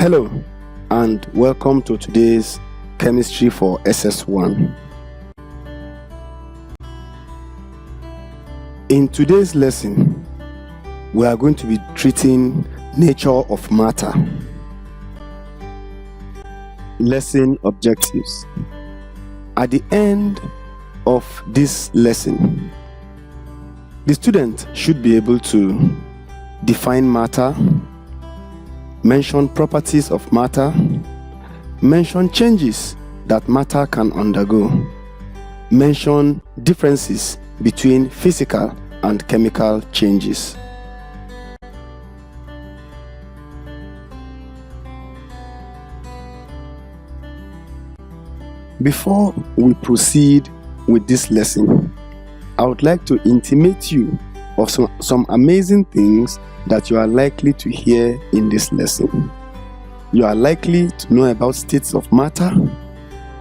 Hello, and welcome to today's Chemistry for S.S.1. In today's lesson, we are going to be treating nature of matter. Lesson objectives. At the end of this lesson, the student should be able to define matter, mention properties of matter, mention changes that matter can undergo, mention differences between physical and chemical changes. Before we proceed with this lesson, I would like to intimate you of some amazing things that you are likely to hear in this lesson. You are likely to know about states of matter.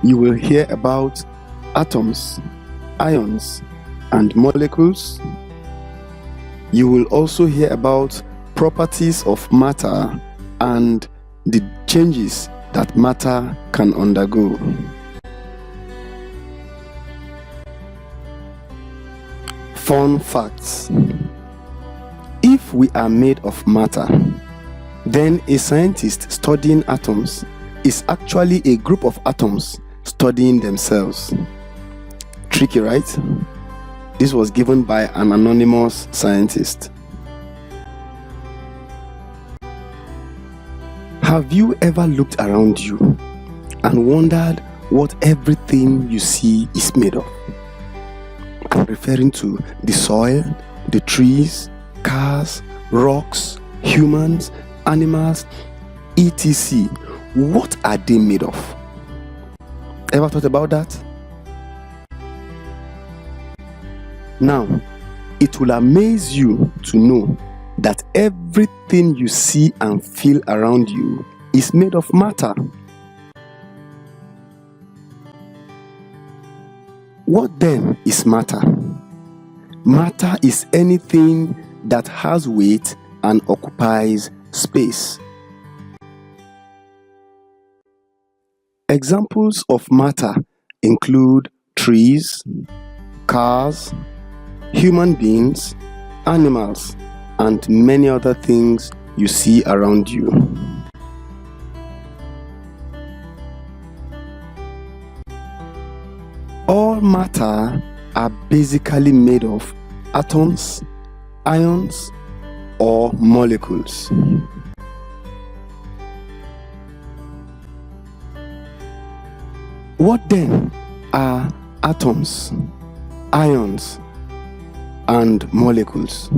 You will hear about atoms, ions, and molecules. You will also hear about properties of matter and the changes that matter can undergo. Fun facts. If we are made of matter, then a scientist studying atoms is actually a group of atoms studying themselves. Tricky, right? This was given by an anonymous scientist. Have you ever looked around you and wondered what everything you see is made of? I'm referring to the soil, the trees, cars, rocks, humans, animals, etc. What are they made of? Ever thought about that? Now, it will amaze you to know that everything you see and feel around you is made of matter. What then is matter? Matter is anything that has weight and occupies space. Examples of matter include trees, cars, human beings, animals, and many other things you see around you. All matter are basically made of atoms, ions, or molecules. What then are atoms, ions, and molecules?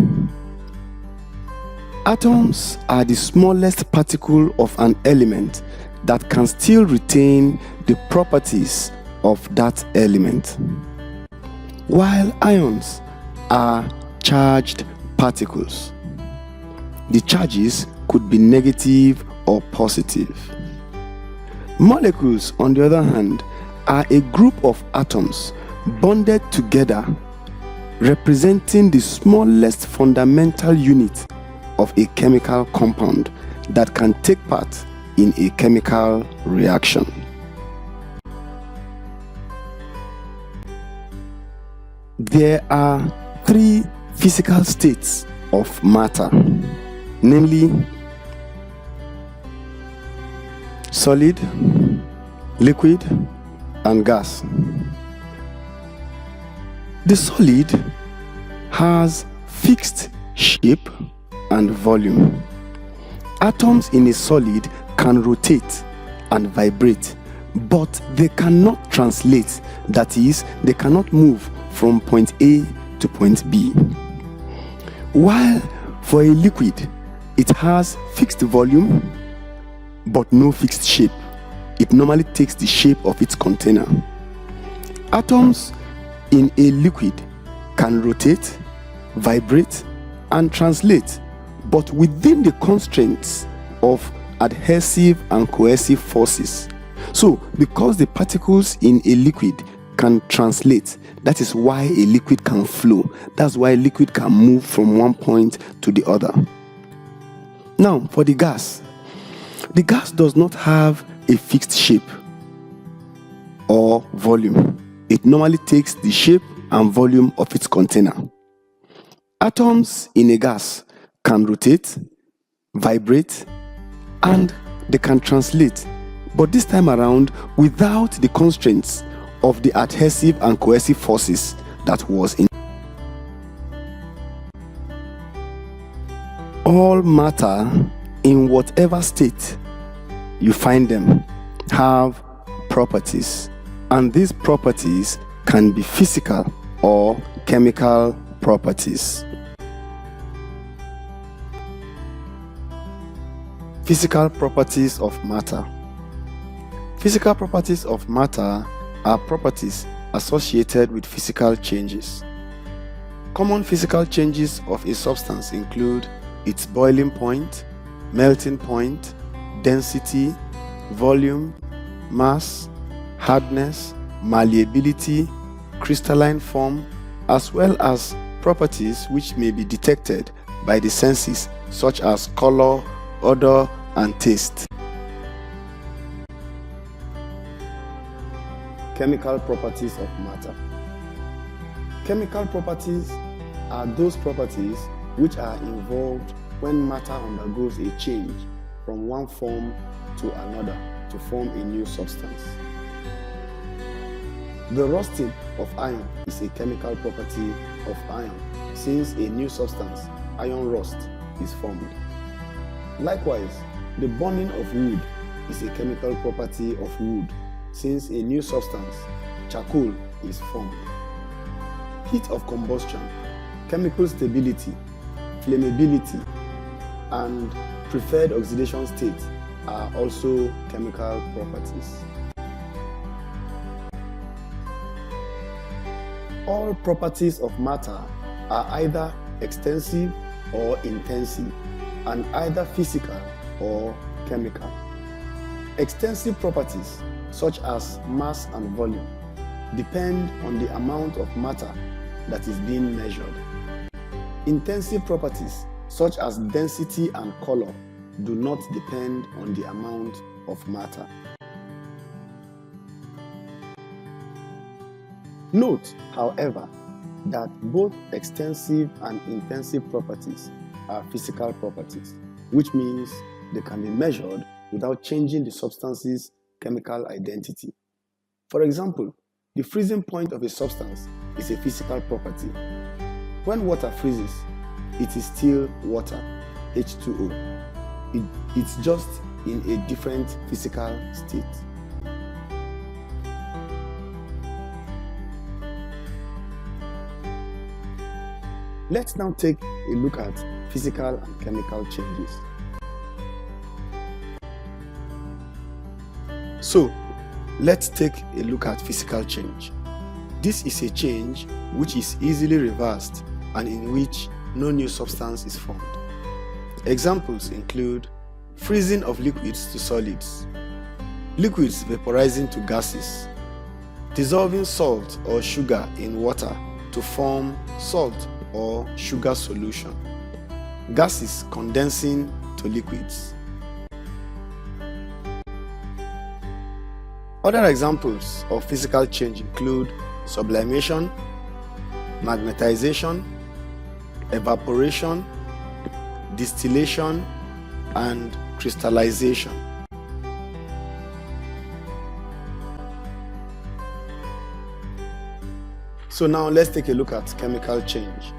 Atoms are the smallest particle of an element that can still retain the properties of that element, while ions are charged particles. The charges could be negative or positive. Molecules, on the other hand, are a group of atoms bonded together, representing the smallest fundamental unit of a chemical compound that can take part in a chemical reaction. There are three physical states of matter, namely solid, liquid, and gas. The solid has fixed shape and volume. Atoms in a solid can rotate and vibrate, but they cannot translate, that is, they cannot move from point A to point B. While for a liquid, it has fixed volume but no fixed shape. It normally takes the shape of its container. Atoms in a liquid can rotate, vibrate, and translate, but within the constraints of adhesive and cohesive forces. So, because the particles in a liquid can translate, that is why a liquid can flow. That's why a liquid can move from one point to the other. Now, for the gas, The gas does not have a fixed shape or volume. It normally takes the shape and volume of its container. Atoms in a gas can rotate, vibrate, and they can translate, but this time around without the constraints of the adhesive and cohesive forces that was in. All matter, in whatever state you find them, have properties, and these properties can be physical or chemical properties. Physical properties of matter. Physical properties of matter are properties associated with physical changes. Common physical changes of a substance include its boiling point, melting point, density, volume, mass, hardness, malleability, crystalline form, as well as properties which may be detected by the senses such as color, odor, and taste. Chemical properties of matter. Chemical properties are those properties which are involved when matter undergoes a change from one form to another to form a new substance. The rusting of iron is a chemical property of iron, since a new substance, iron rust, is formed. Likewise, the burning of wood is a chemical property of wood, since a new substance, charcoal, is formed. Heat of combustion, chemical stability, flammability, and preferred oxidation state are also chemical properties. All properties of matter are either extensive or intensive, and either physical or chemical. Extensive properties, such as mass and volume, depend on the amount of matter that is being measured. Intensive properties, such as density and color, do not depend on the amount of matter. Note, however, that both extensive and intensive properties are physical properties, which means they can be measured without changing the substance's chemical identity. For example, the freezing point of a substance is a physical property. When water freezes, it is still water, H2O. It's just in a different physical state. Let's now take a look at physical and chemical changes. So, let's take a look at physical change. This is a change which is easily reversed and in which no new substance is formed. Examples include freezing of liquids to solids, liquids vaporizing to gases, dissolving salt or sugar in water to form salt or sugar solution, gases condensing to liquids. Other examples of physical change include sublimation, magnetization, evaporation, distillation, and crystallization. So now let's take a look at chemical change.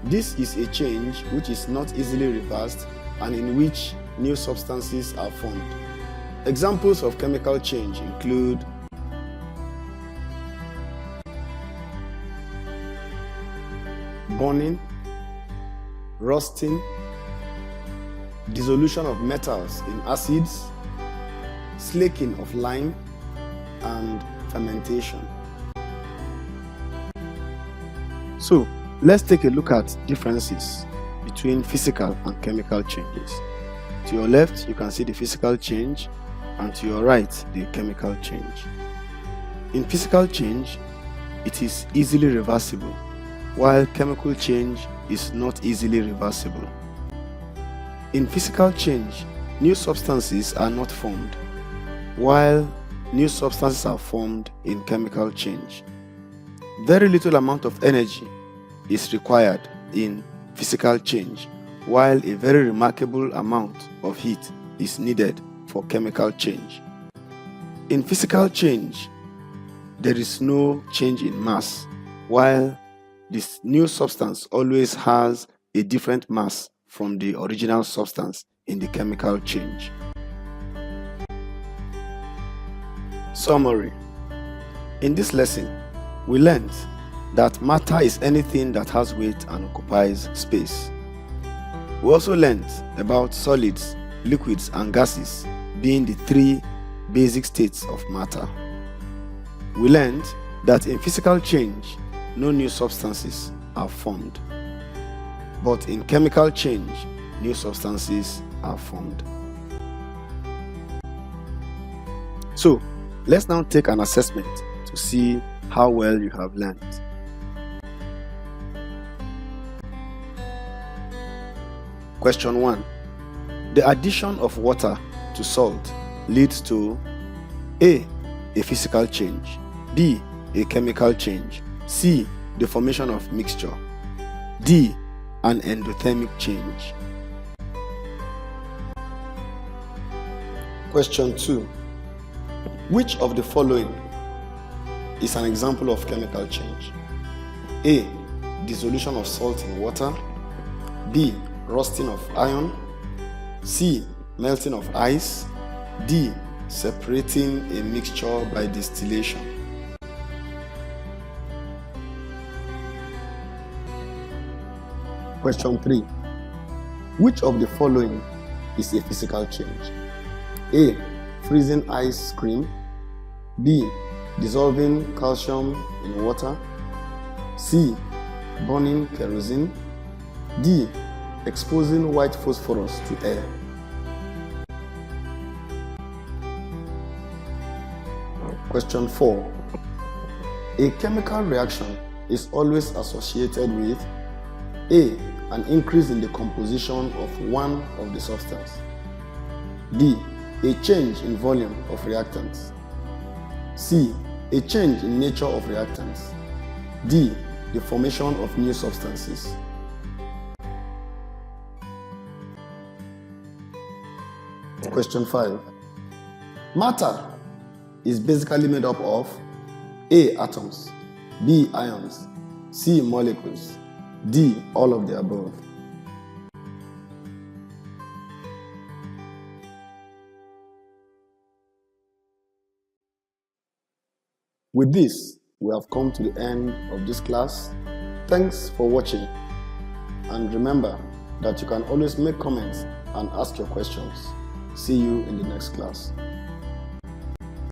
This is a change which is not easily reversed and in which new substances are formed. Examples of chemical change include burning, rusting, dissolution of metals in acids, slaking of lime, and fermentation. So, let's take a look at differences between physical and chemical changes. To your left, you can see the physical change, and to your right, the chemical change. In physical change, it is easily reversible, while chemical change is not easily reversible. In physical change, new substances are not formed, while new substances are formed in chemical change. Very little amount of energy is required in physical change, while a very remarkable amount of heat is needed for chemical change. In physical change, there is no change in mass, while this new substance always has a different mass from the original substance in the chemical change. Summary. In this lesson, we learned that matter is anything that has weight and occupies space. We also learned about solids, liquids, and gases being the three basic states of matter. We learned that in physical change, no new substances are formed, but in chemical change, new substances are formed. So, let's now take an assessment to see how well you have learned. Question 1. The addition of water to salt leads to A. A physical change, B. A chemical change, C. The formation of mixture, D. An endothermic change. Question 2. Which of the following is an example of chemical change? A. Dissolution of salt in water, B. Rusting of iron, C. Melting of ice, D. Separating a mixture by distillation. Question 3. Which of the following is a physical change? A. Freezing ice cream, B. Dissolving calcium in water, C. Burning kerosene, D. Exposing white phosphorus to air. Question 4. A chemical reaction is always associated with A. An increase in the composition of one of the substance, B. A change in volume of reactants, C. A change in nature of reactants, D. The formation of new substances. Question 5. Matter is basically made up of A. Atoms, B. Ions, C. Molecules, D. All of the above. With this, we have come to the end of this class. Thanks for watching, and remember that you can always make comments and ask your questions. See you in the next class.